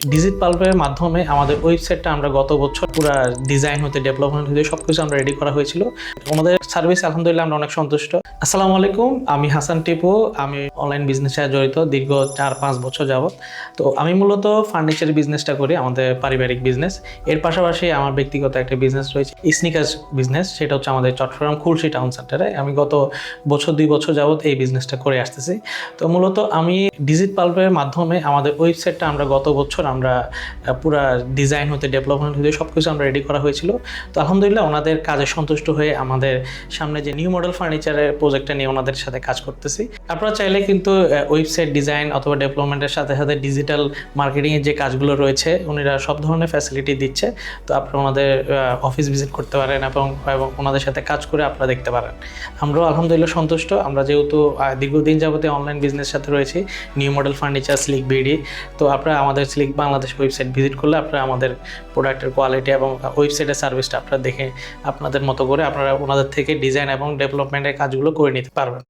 Digit পাল্পের মাধ্যমে আমাদের ওয়েবসাইটটা আমরা গত বছর পুরো ডিজাইন হতে ডেভেলপমেন্ট হতে সবকিছু আমরা রেডি করা হয়েছিল। আমাদের সার্ভিস আলহামদুলিল্লাহ আমরা অনেক সন্তুষ্ট। আসসালামু আলাইকুম, আমি হাসান টিপু। আমি অনলাইন বিজনেসে জড়িত দীর্ঘ 4-5 বছর যাবত। তো আমি মূলত ফার্নিচার বিজনেসটা করি, আমাদের পারিবারিক বিজনেস। এর পাশাপাশি আমার ব্যক্তিগত একটা বিজনেস রয়েছে, স্নিকার্স বিজনেস। সেটা হচ্ছে আমাদের চট্টগ্রাম খুলশী টাউন সেন্টারে। আমি গত 2 বছর যাবত এই বিজনেসটা করে আসতেছি। তো মূলত আমি ডিজিট পাল্পের মাধ্যমে আমাদের ওয়েবসাইটটা আমরা গত বছর আমরা পুরা ডিজাইন হতে ডেভেলপমেন্ট হতে সবকিছু আমরা রেডি করা হয়েছিল। তো আলহামদুলিল্লাহ ওনাদের কাজে সন্তুষ্ট হয়ে আমাদের সামনে যে নিউ মডেল ফার্নিচারের প্রজেক্টটা নিয়ে ওনাদের সাথে কাজ করতেছি। আপনারা চাইলে কিন্তু ওয়েবসাইট ডিজাইন অথবা ডেভেলপমেন্টের সাথে সাথে ডিজিটাল মার্কেটিংয়ের যে কাজগুলো রয়েছে উনিরা সব ধরনের ফ্যাসিলিটি দিচ্ছে। তো আপনারা ওনাদের অফিস ভিজিট করতে পারেন এবং ওনাদের সাথে কাজ করে আপনারা দেখতে পারেন। আমরাও আলহামদুলিল্লাহ সন্তুষ্ট। আমরা যেহেতু দীর্ঘদিন যাবতে অনলাইন বিজনেসের সাথে রয়েছি, new model furniture, slick BD. তো আপনারা আমাদের স্লিক বাংলাদেশ ওয়েবসাইট ভিজিট করলে আপনারা আমাদের প্রোডাক্টের কোয়ালিটি এবং ওয়েবসাইটের সার্ভিসটা আপনারা দেখে আপনাদের মতো করে আপনারা ওনাদের থেকে ডিজাইন এবং ডেভেলপমেন্টের কাজগুলো করে নিতে পারবেন।